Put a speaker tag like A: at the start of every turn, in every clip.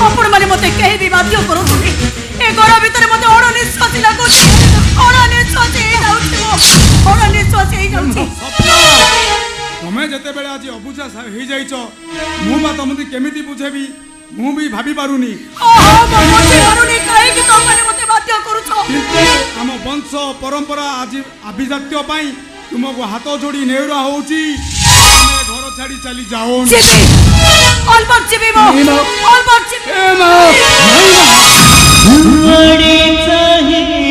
A: आपण माने मते कहि भी बाध्य करथुनी ए घर भीतर मते अणनिश्वासी लागुची अणनिश्वासी जाउची
B: तमे जते बेले आज अबुझा हो जाइछ मु बा तमती केमिति बुझेबी मु भी भाभी पारुनी
A: ओहो मु बुझी पारुनी काहे कि तो माने मते बाध्य करूछो
B: हम वंश परंपरा आज अभिजात्य पाई तुमको हाथ जोड़ी नेउरा होउची तमे घर छाड़ी चली जाओ
A: अलबत जीवी मो अलबत जीवी
C: बड़ी चाहिए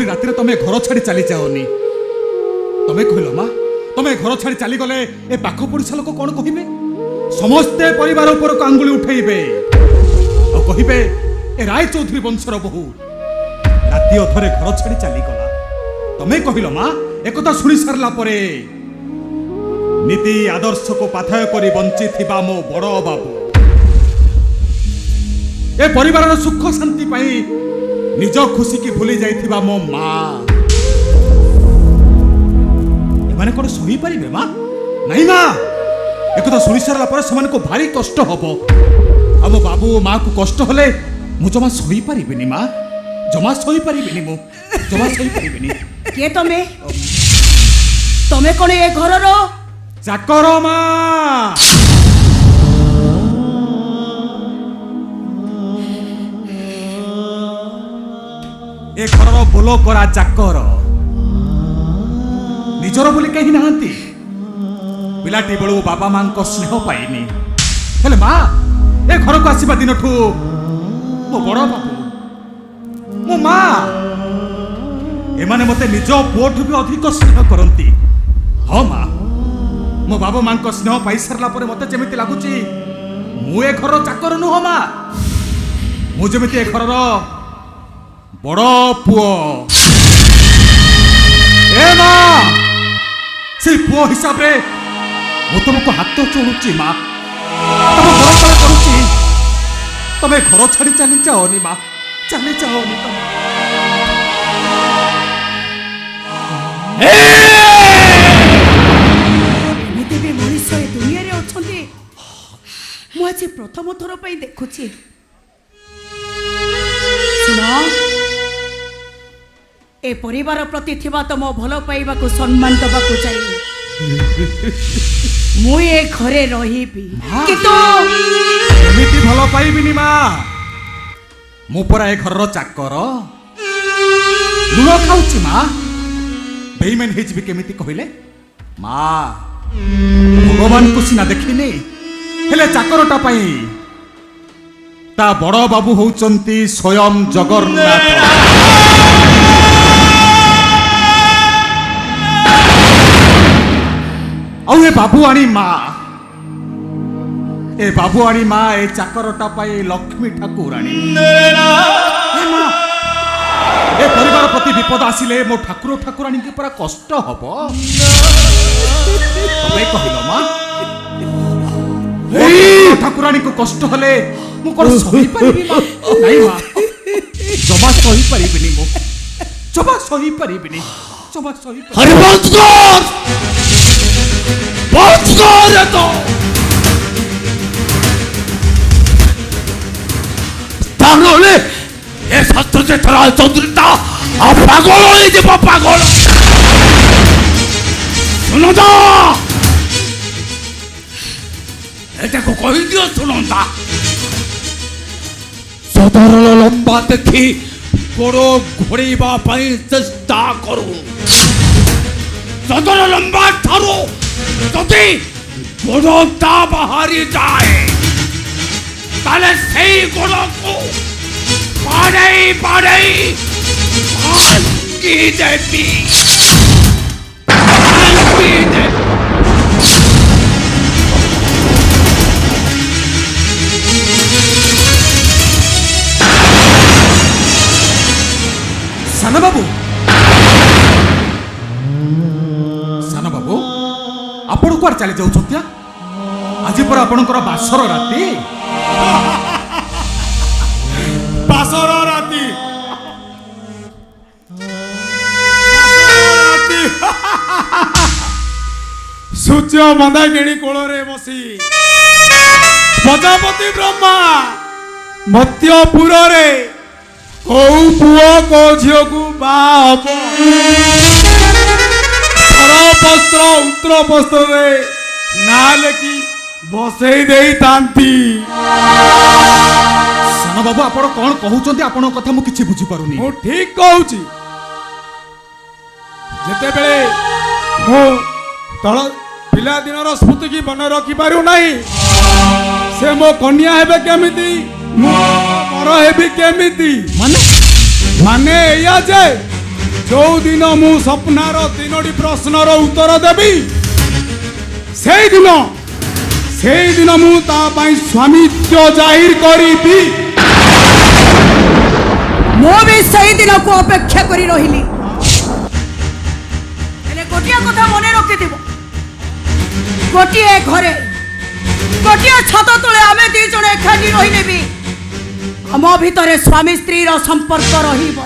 D: रातिर तमे घर छाड़ी चली जाओनी तमे कहलो माँ तमे घर छाड़ी चली गले ए पाख पड़ोसा लोक कौन कहिबे समस्ते परिवार ऊपर को आंगुली उठेइबे और कहिबे ए राय चौधरी वंशर बहु राति अधरे घर छाड़ी चली गला तमे कहलो माँ एकता सुनी सारला परे नीति आदर्श को पाथय करी बंची थिबा मो बड़ बाबू ए परिवार सुख शांति पाई निज खुशी की भूली जाइथिबा मो माँ एमाने कोन सही परिबे माँ नहीं माँ एकता सुनी सारला पर समान को भारी कष्ट हबो हम बाबू माँ को कष्ट हले मु जमा सही परिबेनी माँ जमा सही परिबेनी मु जमा सही परिबेनी
A: के तमे तमे कोन ए घरर
D: चाकर माँ ए घर बोलो करा चाकर निजर बोली कहीं नहांती पिलाटी बेलू बाबा मां को स्नेह पाइनी हेले माँ ए घर को आसीबा दिन ठू मो बड़ बाबू मो माँ एमाने मते निज पुओठू भी अधिक स्नेह करती हाँ माँ मो बाबा मां को स्नेह पाई सारला परे मते जेमिति लागुची मु ए घर चाकर नुह माँ मु जेमिति ए घरर बड़ पुओ ए माँ से पुओ हिसाब रे मु तुमको हाथ चोड़ुची माँ तुम घर तले करुची तमे घर छाड़ी चली जाओनी माँ चली जाओनी तुम
A: एमिति भी मनुष्य ए दुनिया रे अछंती मु आज प्रथम थर पई देखुची सुनो ए परिवार प्रति थिबा तम भल पाइबा को सम्मान दबा को चाहिए मु ए घरे रहिबी किंतु
D: एमिति भल पाइबिनी माँ मु परा ए घर चाकर लुण खाऊची माँ बेईमान हेजिबी केमिति कहिले माँ भगवान को सिना देखिनी हेले चाकरटा पाई ता बड़ बाबू होउचंती स्वयं जगन्नाथ आउ ए बाबुआणी माँ ए चाकरटा पाई लक्ष्मी ठाकुराणी ए परिवार प्रति विपद आसिले मो ठाकुर ठाकुराणी के पूरा कष्ट हब तमे कहिलो माँ ठाकुराणी को कष्ट हले मु कोन सही परिबी माँ नहीं माँ जमा सही परिबिनी मु जमा सही परिबिनी जमा सही
C: अरे बंद कर तो तांगोले ए शास्त्र से थरा चौधरीता आ पागल होई जे पागल सुनो तो एटा को कहि दियो सुनो ता सदर लंबा देखी गोड़ो घोड़ीबा पाई चेष्टा करू सदर लंबा थारो যদি গোড়টা বাহারি যায় তাহলে সেই গোড়কে পাড়াই পাড়াই ভাঙ্গি দেবি
D: ଆପଣ କୁଆଡ଼େ ଚାଲି ଯାଉଛନ୍ତି? ଆଜି ପରା ଆପଣଙ୍କର ବାସର ରାତି।
B: ବାସର ରାତି ସୂର୍ଯ୍ୟ ମନ୍ଦାକିନୀ କୋଳରେ ବସି ପ୍ରଜାପତି ବ୍ରହ୍ମା ମତ୍ୟପୁରରେ କୋଉ ପୁଅ କୋଉ ଝିଅକୁ ବାହା ହବ ବସ୍ତ୍ର ଉତ୍ତର ବସ୍ତ୍ରରେ ନାଁ ଲେଖି ବସେଇ ଦେଇଥାନ୍ତି।
D: ସାନ ବାବୁ ଆପଣ କଣ କହୁଛନ୍ତି? ଆପଣଙ୍କ କଥା ମୁଁ କିଛି ବୁଝିପାରୁନି।
B: ମୁଁ ଠିକ କହୁଛି। ଯେତେବେଳେ ମୁଁ ତଳ ପିଲାଦିନର ସ୍ମୃତିକି ମନେ ରଖିପାରୁ ନାହିଁ, ସେ ମୋ କନ୍ୟା ହେବେ କେମିତି, ମୁଁ ବର ହେବି କେମିତି? ମାନେ ଏଇଆ ଯେ ଯୋଉ ଦିନ ମୁଁ ସ୍ୱପ୍ନର 3ଟି ପ୍ରଶ୍ନର ଉତ୍ତର ଦେବି, ସେଇଦିନ ମୁଁ ତା ପାଇଁ ସ୍ୱାମିତ୍ୱ ଜାହିର କରିବି।
A: ମୁଁ ବି ସେଇ ଦିନକୁ ଅପେକ୍ଷା କରି ରହିଲି। ହେଲେ ଗୋଟିଏ କଥା ମନେ ରଖିଥିବ, ଗୋଟିଏ ଘରେ ଗୋଟିଏ ଛାତ ତଳେ ଆମେ 2 ଜଣ ଏକାଠି ରହିଲେ ବି ଆମ ଭିତରେ ସ୍ୱାମୀ ସ୍ତ୍ରୀର ସମ୍ପର୍କ ରହିବ।